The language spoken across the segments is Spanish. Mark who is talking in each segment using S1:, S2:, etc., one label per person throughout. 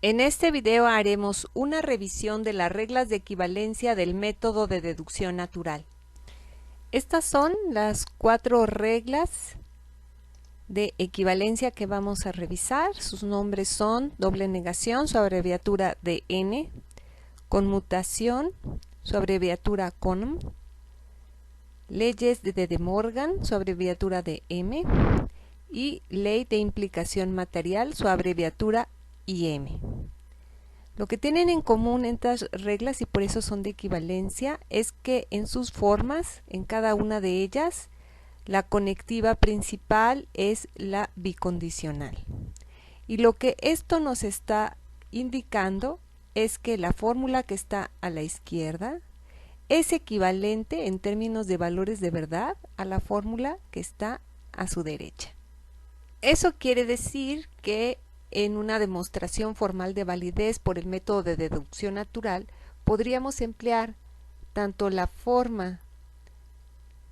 S1: En este video haremos una revisión de las reglas de equivalencia del método de deducción natural. Estas son las 4 reglas de equivalencia que vamos a revisar. Sus nombres son doble negación, su abreviatura de N, conmutación, su abreviatura CONM, leyes de De Morgan, su abreviatura de M, y ley de implicación material, su abreviatura IM. Lo que tienen en común estas reglas, y por eso son de equivalencia, es que en sus formas, en cada una de ellas, la conectiva principal es la bicondicional. Y lo que esto nos está indicando es que la fórmula que está a la izquierda es equivalente en términos de valores de verdad a la fórmula que está a su derecha. Eso quiere decir que en una demostración formal de validez por el método de deducción natural podríamos emplear tanto la forma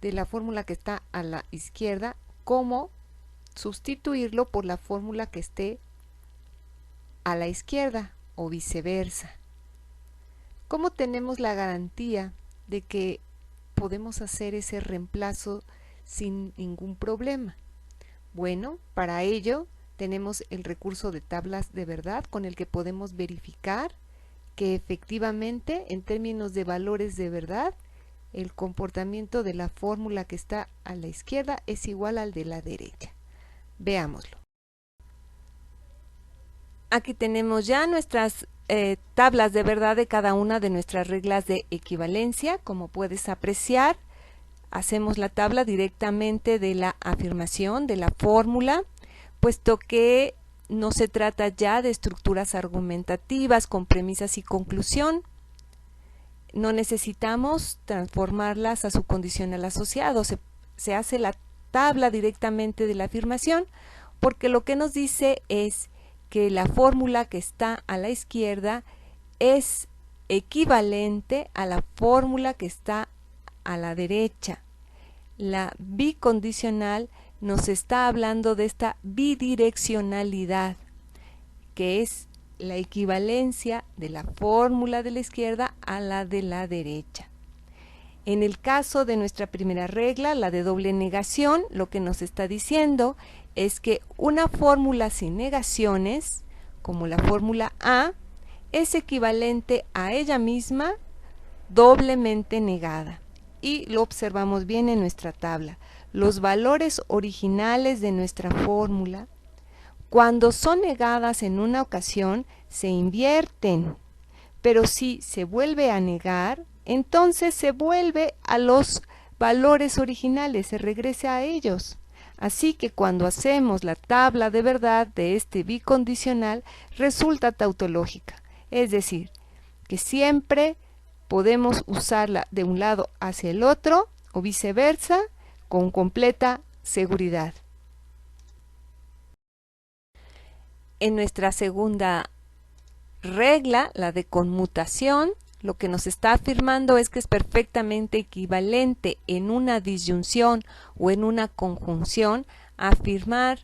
S1: de la fórmula que está a la izquierda como sustituirlo por la fórmula que esté a la izquierda o viceversa. ¿Cómo tenemos la garantía de que podemos hacer ese reemplazo sin ningún problema? Bueno, para ello tenemos el recurso de tablas de verdad con el que podemos verificar que efectivamente en términos de valores de verdad el comportamiento de la fórmula que está a la izquierda es igual al de la derecha. Veámoslo. Aquí tenemos ya nuestras tablas de verdad de cada una de nuestras reglas de equivalencia. Como puedes apreciar, hacemos la tabla directamente de la afirmación, de la fórmula, puesto que no se trata ya de estructuras argumentativas con premisas y conclusión. No necesitamos transformarlas a su condicional asociado. Se hace la tabla directamente de la afirmación porque lo que nos dice es que la fórmula que está a la izquierda es equivalente a la fórmula que está a la derecha. La bicondicional nos está hablando de esta bidireccionalidad, que es la equivalencia de la fórmula de la izquierda a la de la derecha. En el caso de nuestra primera regla, la de doble negación, lo que nos está diciendo es que una fórmula sin negaciones, como la fórmula A, es equivalente a ella misma doblemente negada. Y lo observamos bien en nuestra tabla. Los valores originales de nuestra fórmula, cuando son negadas en una ocasión, se invierten, pero si se vuelve a negar, entonces se vuelve a los valores originales, se regresa a ellos. Así que cuando hacemos la tabla de verdad de este bicondicional, resulta tautológica, es decir, que siempre podemos usarla de un lado hacia el otro o viceversa con completa seguridad. En nuestra segunda regla, la de conmutación, lo que nos está afirmando es que es perfectamente equivalente en una disyunción o en una conjunción a afirmar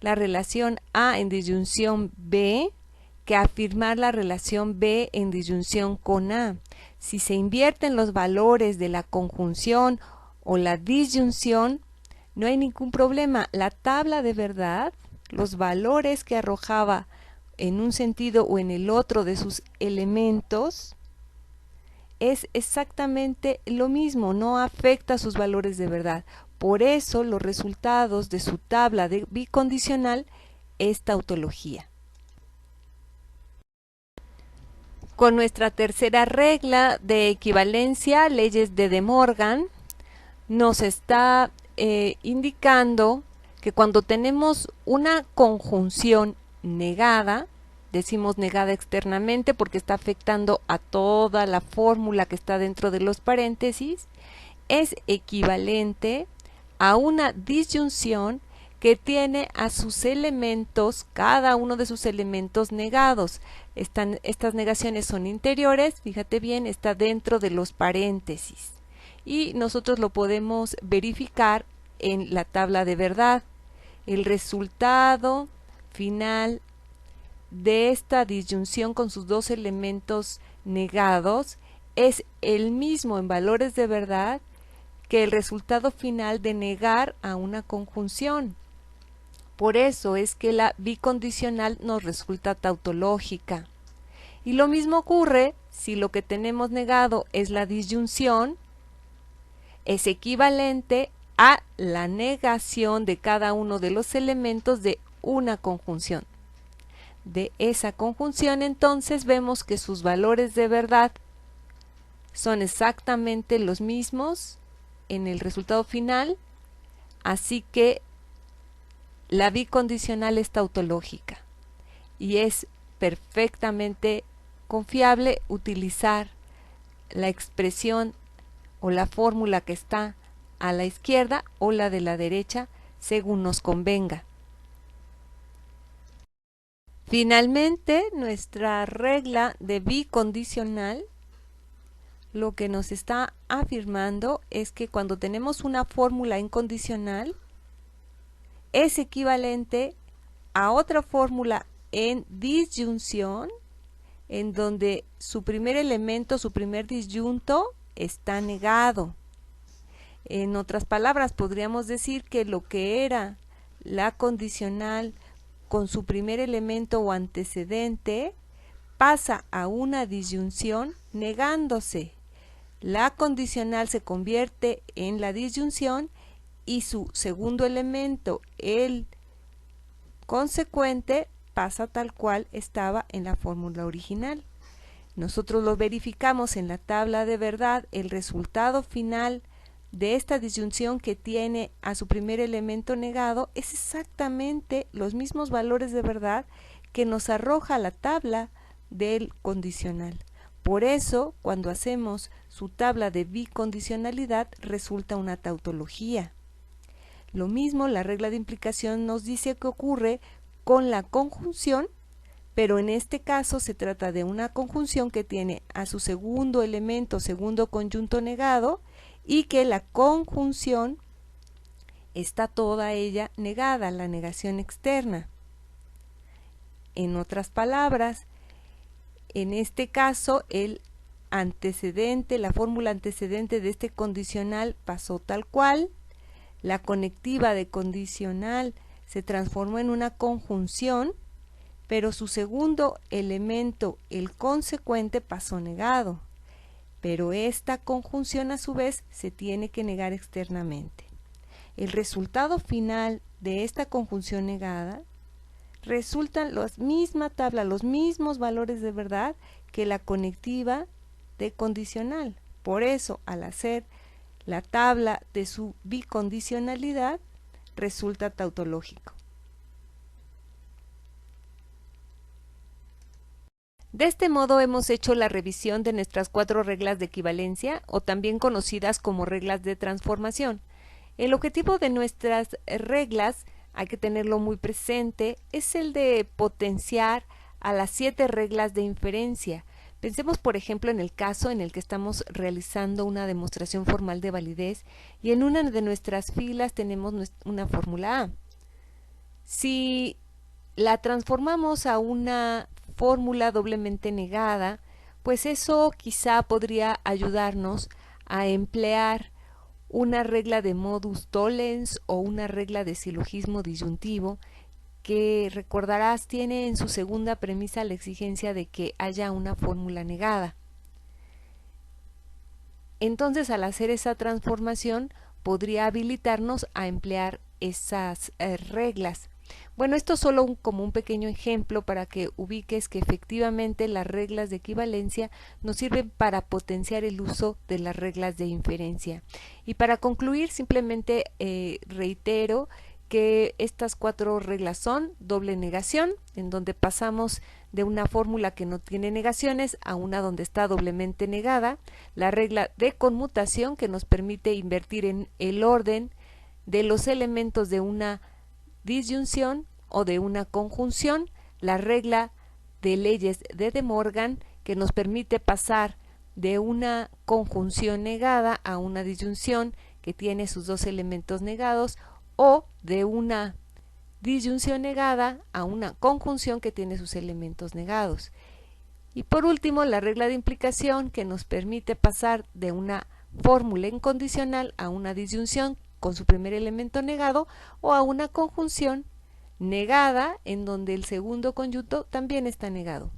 S1: la relación A en disyunción B que afirmar la relación B en disyunción con A. Si se invierten los valores de la conjunción o la disyunción, no hay ningún problema. La tabla de verdad, los valores que arrojaba en un sentido o en el otro de sus elementos, es exactamente lo mismo, no afecta sus valores de verdad. Por eso los resultados de su tabla de bicondicional es tautología. Con nuestra tercera regla de equivalencia, leyes de De Morgan, nos está indicando que cuando tenemos una conjunción negada, decimos negada externamente porque está afectando a toda la fórmula que está dentro de los paréntesis, es equivalente a una disyunción que tiene a sus elementos, cada uno de sus elementos negados. Estas negaciones son interiores, fíjate bien, está dentro de los paréntesis. Y nosotros lo podemos verificar en la tabla de verdad. El resultado final de esta disyunción con sus dos elementos negados es el mismo en valores de verdad que el resultado final de negar a una conjunción. Por eso es que la bicondicional nos resulta tautológica. Y lo mismo ocurre si lo que tenemos negado es la disyunción, es equivalente a la negación de cada uno de los elementos de una conjunción. De esa conjunción, entonces, vemos que sus valores de verdad son exactamente los mismos en el resultado final, así que la bicondicional es tautológica y es perfectamente confiable utilizar la expresión o la fórmula que está a la izquierda o la de la derecha según nos convenga. Finalmente, nuestra regla de bicondicional lo que nos está afirmando es que cuando tenemos una fórmula incondicional es equivalente a otra fórmula en disyunción en donde su primer elemento, su primer disyunto está negado. En otras palabras, podríamos decir que lo que era la condicional con su primer elemento o antecedente pasa a una disyunción negándose. La condicional se convierte en la disyunción y su segundo elemento, el consecuente, pasa tal cual estaba en la fórmula original. Nosotros lo verificamos en la tabla de verdad, el resultado final de esta disyunción que tiene a su primer elemento negado es exactamente los mismos valores de verdad que nos arroja la tabla del condicional. Por eso, cuando hacemos su tabla de bicondicionalidad, resulta una tautología. Lo mismo, la regla de implicación nos dice que ocurre con la conjunción, pero en este caso se trata de una conjunción que tiene a su segundo elemento, segundo conjunto negado, y que la conjunción está toda ella negada, la negación externa. En otras palabras, en este caso el antecedente, la fórmula antecedente de este condicional pasó tal cual, la conectiva de condicional se transformó en una conjunción, pero su segundo elemento, el consecuente, pasó negado. Pero esta conjunción a su vez se tiene que negar externamente. El resultado final de esta conjunción negada resultan la misma tabla, los mismos valores de verdad que la conectiva de condicional. Por eso, al hacer la tabla de su bicondicionalidad, resulta tautológico. De este modo hemos hecho la revisión de nuestras 4 reglas de equivalencia, o también conocidas como reglas de transformación. El objetivo de nuestras reglas, hay que tenerlo muy presente, es el de potenciar a las 7 reglas de inferencia. Pensemos, por ejemplo, en el caso en el que estamos realizando una demostración formal de validez y en una de nuestras filas tenemos una fórmula A. Si la transformamos a una fórmula doblemente negada, pues eso quizá podría ayudarnos a emplear una regla de modus tollens o una regla de silogismo disyuntivo que, recordarás, tiene en su segunda premisa la exigencia de que haya una fórmula negada. Entonces, al hacer esa transformación, podría habilitarnos a emplear esas reglas. Bueno, esto es solo como un pequeño ejemplo para que ubiques que efectivamente las reglas de equivalencia nos sirven para potenciar el uso de las reglas de inferencia. Y para concluir, simplemente reitero que estas 4 reglas son doble negación, en donde pasamos de una fórmula que no tiene negaciones a una donde está doblemente negada, la regla de conmutación, que nos permite invertir en el orden de los elementos de una disyunción o de una conjunción, la regla de leyes de De Morgan, que nos permite pasar de una conjunción negada a una disyunción que tiene sus 2 elementos negados, o de una disyunción negada a una conjunción que tiene sus elementos negados. Y por último, la regla de implicación, que nos permite pasar de una fórmula incondicional a una disyunción con su primer elemento negado, o a una conjunción negada en donde el segundo conjunto también está negado.